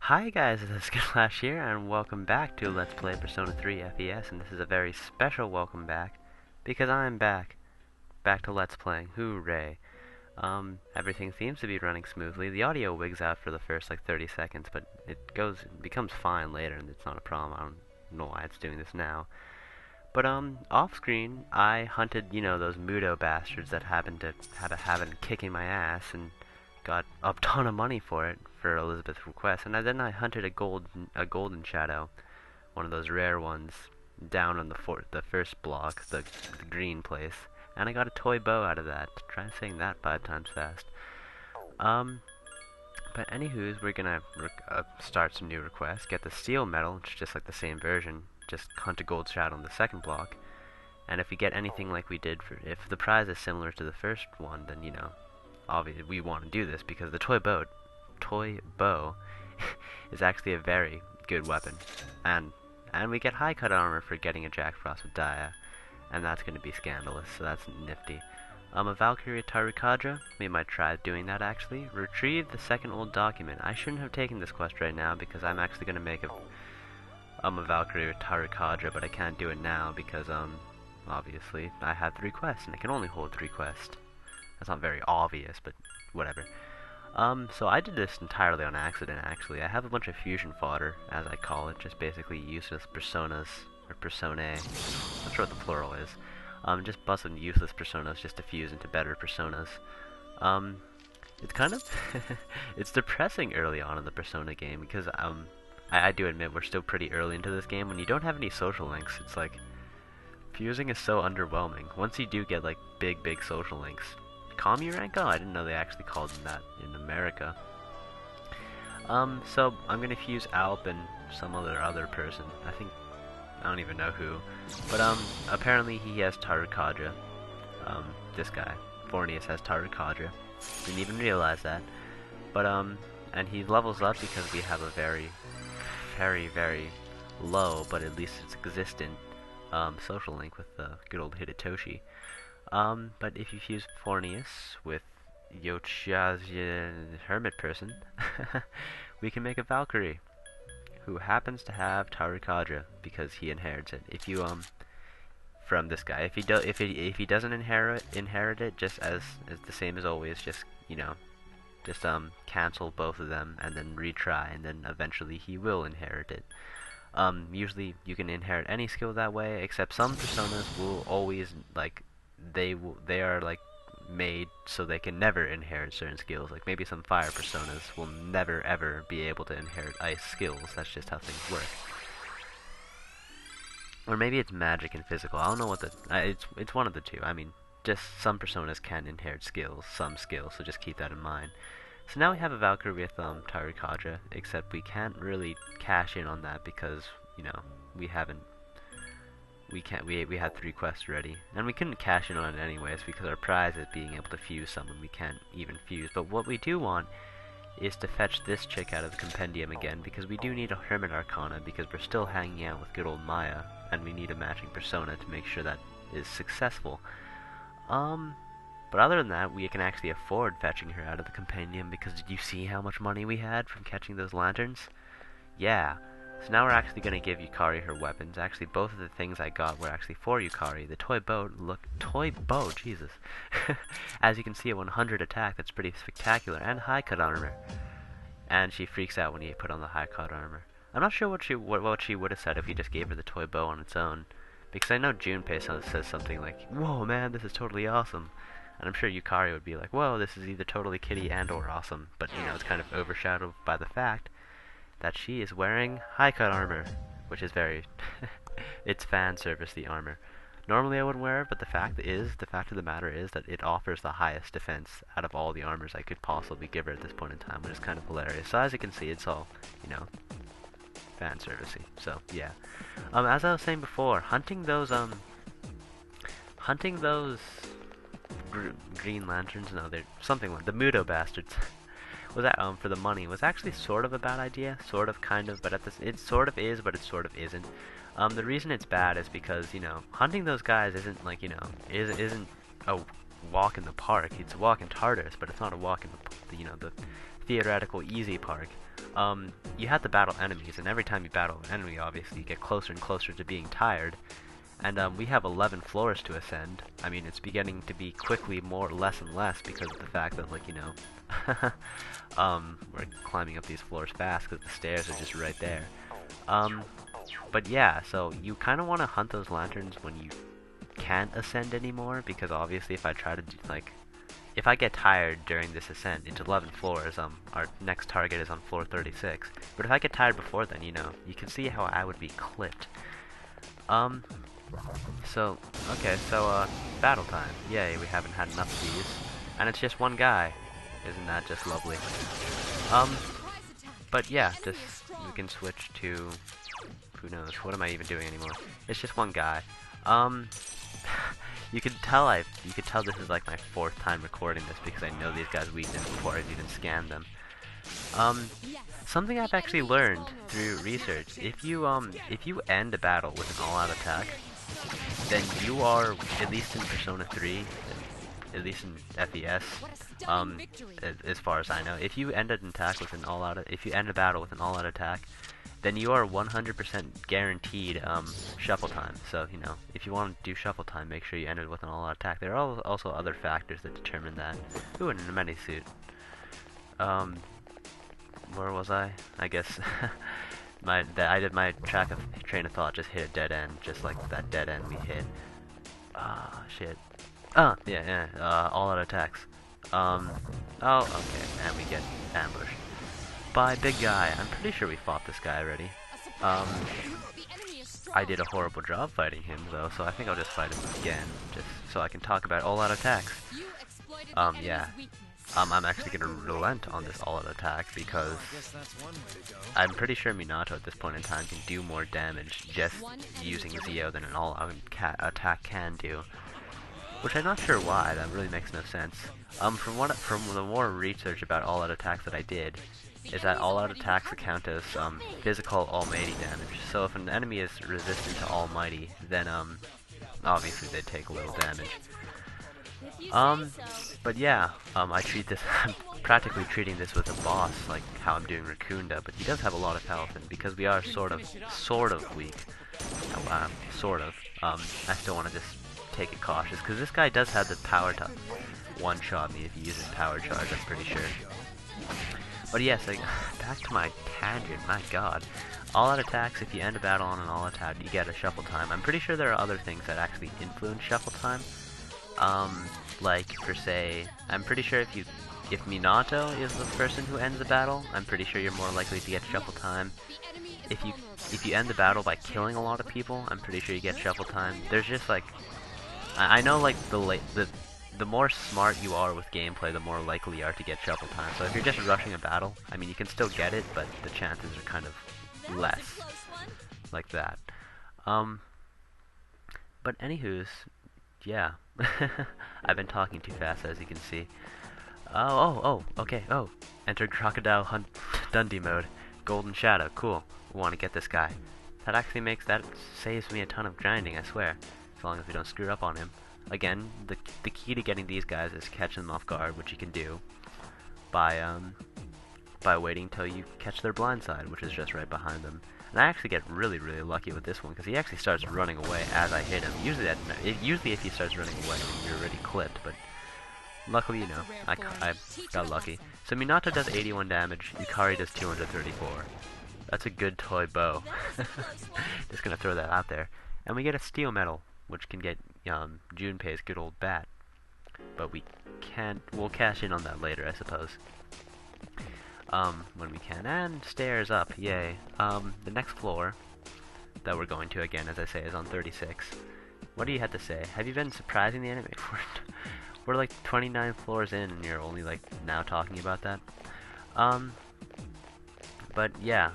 Hi guys, this is skittflash here, and welcome back to Let's Play Persona 3 FES, and this is a very special welcome back, because I'm back. Back to Let's Playing. Hooray. Everything seems to be running smoothly. The audio wigs out for the first, 30 seconds, but it becomes fine later, and it's not a problem. I don't know why it's doing this now. But, off screen, I hunted, those Mudo bastards that happened to have a habit of kicking my ass, and got a ton of money for it, for Elizabeth's request, and then I hunted a golden shadow, one of those rare ones, down on the first block, the green place, and I got a toy bow out of that. Try saying that 5 times fast. But anywho's, we're gonna start some new requests, get the steel medal, which is just like the same version, just hunt a gold shadow on the second block, and if we get anything like we did if the prize is similar to the first one, then, obviously we want to do this because the toy bow is actually a very good weapon, and we get high cut armor for getting a Jack Frost with Dia, and that's going to be scandalous, so that's nifty. A Valkyrie Tarukadra, we might try doing that actually. Retrieve the second old document. I shouldn't have taken this quest right now because I'm actually going to make a Valkyrie Tarukadra, but I can't do it now because obviously I have 3 quests and I can only hold 3 quests. That's not very obvious, but whatever. So I did this entirely on accident, actually. I have a bunch of fusion fodder, as I call it, just basically useless personas, or personae. Not sure what the plural is. Just busting useless personas just to fuse into better personas. It's kind of... it's depressing early on in the Persona game, because, I do admit we're still pretty early into this game. When you don't have any social links, it's like... fusing is so underwhelming. Once you do get, big social links... Commie rank? Oh, I didn't know they actually called them that in America. So I'm gonna fuse Alp and some other person. I don't even know who. But, apparently he has Tarukadra. This guy. Fornius has Tarukadra. Didn't even realize that. But, and he levels up because we have a very, very low, but at least it's existent, social link with the good old Hidetoshi. But if you fuse Fornius with Yochia's hermit person, we can make a Valkyrie, who happens to have Tarukadra because he inherits it. If you from this guy, if he doesn't inherit it, just as the same as always, just cancel both of them and then retry, and then eventually he will inherit it. Usually you can inherit any skill that way, except some personas will always they are made so they can never inherit certain skills. Like maybe some fire personas will never ever be able to inherit ice skills. That's just how things work. Or maybe it's magic and physical. I don't know what it's one of the two. I mean, just some personas can inherit some skills, so just keep that in mind. So now we have a Valkyrie with Tarukadra, except we can't really cash in on that because, we haven't we had 3 quests ready, and we couldn't cash in on it anyways because our prize is being able to fuse someone we can't even fuse. But what we do want is to fetch this chick out of the compendium again, because we do need a Hermit Arcana because we're still hanging out with good old Maya, and we need a matching persona to make sure that is successful. But other than that, we can actually afford fetching her out of the compendium, because did you see how much money we had from catching those lanterns? Yeah. So now we're actually going to give Yukari her weapons. Actually, both of the things I got were actually for Yukari. The toy bow, Jesus. As you can see, a 100 attack, that's pretty spectacular, and high cut armor. And she freaks out when you put on the high cut armor. I'm not sure what she would have said if you just gave her the toy bow on its own, because I know Junpei says something like, "Whoa, man, this is totally awesome." And I'm sure Yukari would be like, "Whoa, this is either totally kitty and or awesome." But, it's kind of overshadowed by the fact that she is wearing high cut armor, which is very it's fan service, the armor. Normally I wouldn't wear it, but the fact of the matter is that it offers the highest defense out of all the armors I could possibly give her at this point in time, which is kind of hilarious. So as you can see, it's all, fan servicey. So yeah. As I was saying before, hunting those green lanterns, no, they're something like the Mudo bastards. Was that for the money was actually sort of a bad idea, sort of, kind of, but it sort of is, but it sort of isn't. The reason it's bad is because hunting those guys isn't isn't a walk in the park. It's a walk in Tartarus, but it's not a walk in the theoretical easy part, you have to battle enemies, and every time you battle an enemy, obviously, you get closer and closer to being tired. And we have 11 floors to ascend. I mean, it's beginning to be quickly less and less because of the fact that, like, you know, we're climbing up these floors fast because the stairs are just right there. But yeah, so you kind of want to hunt those lanterns when you can't ascend anymore, because obviously if I try to do, like, if I get tired during this ascent into 11 floors, our next target is on floor 36. But if I get tired before then, you know, you can see how I would be clipped. So, okay, so, battle time. Yay, we haven't had enough of these. And it's just one guy. Isn't that just lovely? But yeah, just, we can switch to, who knows, what am I even doing anymore? It's just one guy. You could tell this is like my 4th time recording this because I know these guys' weakness before I've even scanned them. Something I've actually learned through research, if you end a battle with an all-out attack, then you are, at least in Persona 3, at least in FES, as far as I know, if you end a battle with an all-out attack, then you are 100% guaranteed shuffle time. So, you know, if you want to do shuffle time, make sure you end it with an all-out attack. There are also other factors that determine that. Ooh, and a many-suit. Where was I? I guess I did my train of thought just hit a dead end, just like that dead end we hit. Shit. Yeah, all-out attacks. Oh, okay, and we get ambushed by big guy. I'm pretty sure we fought this guy already. I did a horrible job fighting him though, so I think I'll just fight him again, just so I can talk about all-out attacks. Yeah. I'm actually gonna relent on this all-out attack because I'm pretty sure Minato at this point in time can do more damage just using Zio than an all-out attack can do. Which I'm not sure why, that really makes no sense. From the more research about all-out attacks that I did, is that all-out attacks account as physical almighty damage. So if an enemy is resistant to almighty, then obviously they take a little damage. But yeah, I'm practically treating this with a boss, like how I'm doing Raccoonda, but he does have a lot of health, and because we are sort of weak, I still want to just take it cautious, because this guy does have the power to one-shot me if he uses power charge, I'm pretty sure. But yes, back to my tangent, my god. All-out attacks, if you end a battle on an all-out attack, you get a shuffle time. I'm pretty sure there are other things that actually influence shuffle time. Like, per se, I'm pretty sure if Minato is the person who ends the battle, I'm pretty sure you're more likely to get shuffle time. If you end the battle by killing a lot of people, I'm pretty sure you get shuffle time. There's just like, I know like the more smart you are with gameplay, the more likely you are to get shuffle time. So if you're just rushing a battle, I mean you can still get it, but the chances are kind of less, like that. But anywho's, yeah. I've been talking too fast, as you can see. Okay, enter Crocodile Hunt Dundee mode. Golden Shadow, cool. We want to get this guy. That saves me a ton of grinding, I swear. As long as we don't screw up on him. Again, the key to getting these guys is catching them off guard, which you can do by waiting till you catch their blind side, which is just right behind them. And I actually get really, really lucky with this one, because he actually starts running away as I hit him. Usually if he starts running away, you're already clipped, but luckily, you know, I got lucky. So Minato does 81 damage, Yukari does 234. That's a good toy bow. Just gonna throw that out there. And we get a steel medal, which can get Junpei's good old bat. But we'll cash in on that later, I suppose. When we can. And stairs up, yay. The next floor that we're going to, again, as I say, is on 36. What do you have to say? Have you been surprising the enemy? We're like 29 floors in, and you're only like now talking about that. But yeah,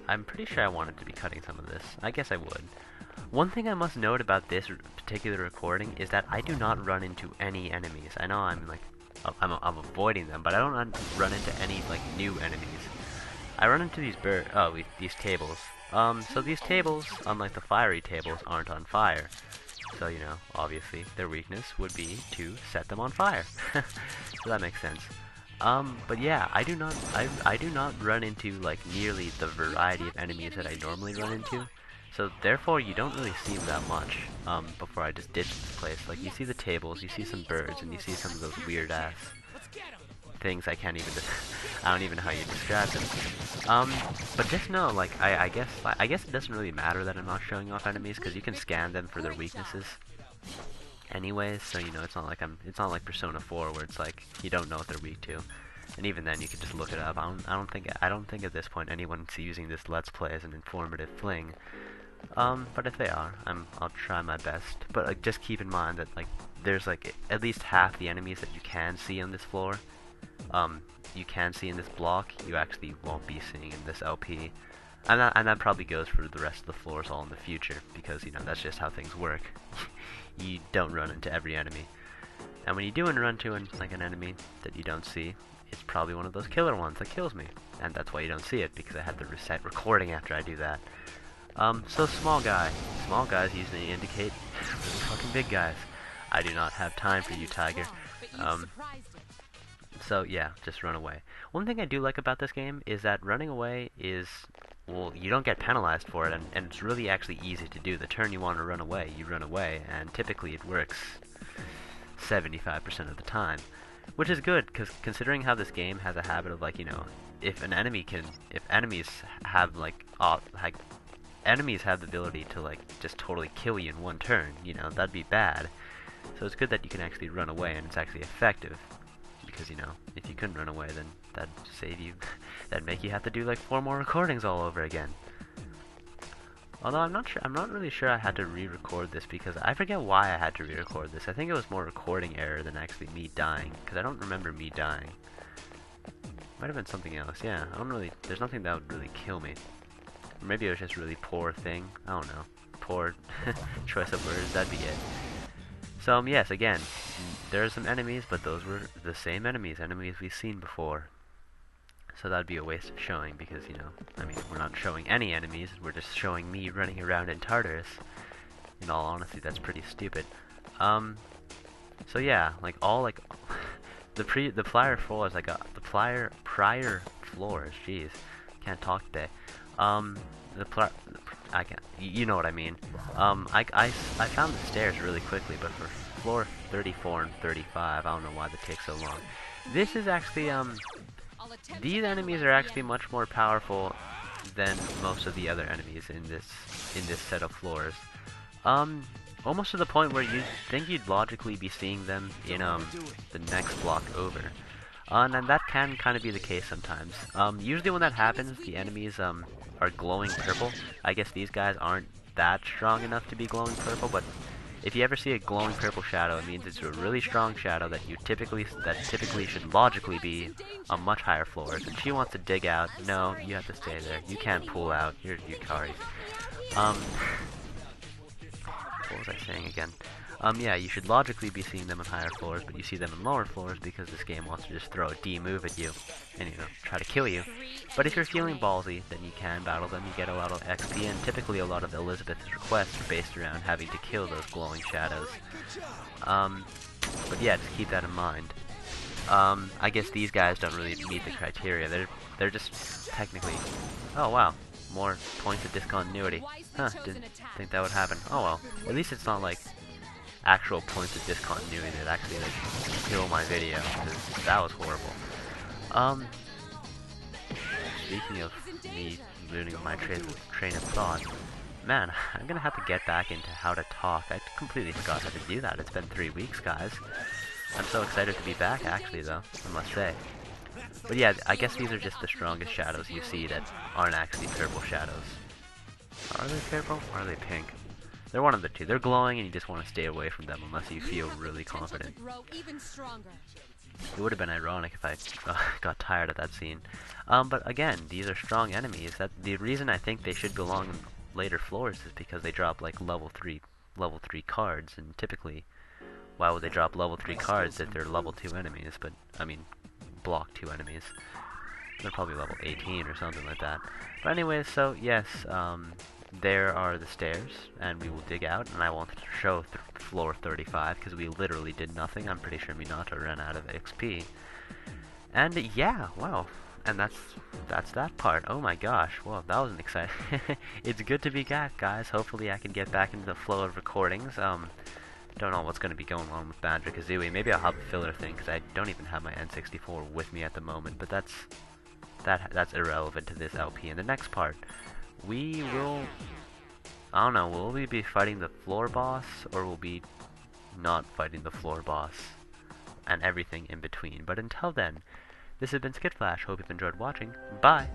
I'm pretty sure I wanted to be cutting some of this. I guess I would. One thing I must note about this particular recording is that I do not run into any enemies. I know I'm like, I'm avoiding them, but I don't run into any like new enemies. I run into these these tables. So these tables, unlike the fiery tables, aren't on fire. So, you know, obviously their weakness would be to set them on fire. So that makes sense. But yeah, I do not run into like nearly the variety of enemies that I normally run into. So therefore, you don't really see that much before I just ditch this place. Like you see the tables, you see some birds, and you see some of those weird ass things I can't even. I don't even know how you describe them. But just know, like I guess it doesn't really matter that I'm not showing off enemies because you can scan them for their weaknesses. Anyways, so you know it's not like Persona 4 where it's like you don't know what they're weak to. And even then, you could just look it up. I don't think at this point anyone's using this Let's Play as an informative fling. But if they are, I'll try my best. But just keep in mind that like there's like at least half the enemies that you can see on this floor. You can see in this block. You actually won't be seeing in this LP. And that probably goes for the rest of the floors all in the future because you know that's just how things work. You don't run into every enemy. And when you do run into like an enemy that you don't see, it's probably one of those killer ones that kills me. And that's why you don't see it, because I had to reset recording after I do that. So small guy. Small guys usually indicate really fucking big guys. I do not have time for you, Tiger. So yeah, just run away. One thing I do like about this game is that running away is, well, you don't get penalized for it, and it's really actually easy to do. The turn you want to run away, you run away, and typically it works 75% of the time. Which is good, because considering how this game has a habit of, like, you know, if enemies have, like, enemies have the ability to, like, just totally kill you in one turn, you know, that'd be bad. So it's good that you can actually run away, and it's actually effective. Because, you know, if you couldn't run away, then that'd save you, that'd make you have to do, like, 4 more recordings all over again. Although I'm not really sure I had to re-record this because I forget why I had to re-record this. I think it was more recording error than actually me dying, because I don't remember me dying. Might have been something else, yeah. There's nothing that would really kill me. Or maybe it was just really poor thing, I don't know. Poor choice of words, that'd be it. So, yes, again, there are some enemies, but those were the same enemies we've seen before. So that'd be a waste of showing because, you know, I mean, we're not showing any enemies, we're just showing me running around in Tartarus. In all honesty, that's pretty stupid. So yeah, like all like the prior floors, like the prior floors, jeez, can't talk today. I can't, you know what I mean. I found the stairs really quickly, but for floor 34 and 35, I don't know why they take so long. This is actually these enemies are actually much more powerful than most of the other enemies in this set of floors. Almost to the point where you'd think you'd logically be seeing them in the next block over. And that can kind of be the case sometimes. Usually when that happens, the enemies are glowing purple. I guess these guys aren't that strong enough to be glowing purple, but if you ever see a glowing purple shadow, it means it's a really strong shadow that typically should logically be on much higher floors. And she wants to dig out. No, you have to stay there. You can't pull out. You're Yukari. What was I saying again? Yeah, you should logically be seeing them on higher floors, but you see them in lower floors because this game wants to just throw a D move at you and, you know, try to kill you. But if you're feeling ballsy, then you can battle them. You get a lot of XP, and typically a lot of Elizabeth's requests are based around having to kill those glowing shadows. But yeah, just keep that in mind. I guess these guys don't really meet the criteria. They're just technically... Oh, wow. More points of discontinuity. Huh, didn't think that would happen. Oh well. At least it's not like actual points of discontinuity that actually like kill my video, because that was horrible. Speaking of me losing my train of thought, man, I'm gonna have to get back into how to talk. I completely forgot how to do that. It's been 3 weeks, guys. I'm so excited to be back, actually, though, I must say. But yeah, I guess these are just the strongest shadows you see that aren't actually purple shadows. Are they purple or are they pink? They're one of the two. They're glowing and you just want to stay away from them unless you feel really confident. It would have been ironic if I got tired of that scene. But again, these are strong enemies. The reason I think they should belong in later floors is because they drop like level 3 cards, and typically, why would they drop level 3 cards if they're level 2 enemies? But, I mean, block 2 enemies. They're probably level 18 or something like that. But anyways, so yes, there are the stairs, and we will dig out, and I won't show floor 35, because we literally did nothing. I'm pretty sure Minato ran out of XP. And yeah, wow. And that's that part. Oh my gosh. Well, that was an exciting. It's good to be back, guys. Hopefully, I can get back into the flow of recordings. Don't know what's going to be going on with Banjo-Kazooie. Maybe I'll have a filler thing because I don't even have my N64 with me at the moment. But that's irrelevant to this LP. In the next part, we will. I don't know. Will we be fighting the floor boss, or will we not fighting the floor boss, and everything in between? But until then, this has been Skitflash. Hope you've enjoyed watching. Bye.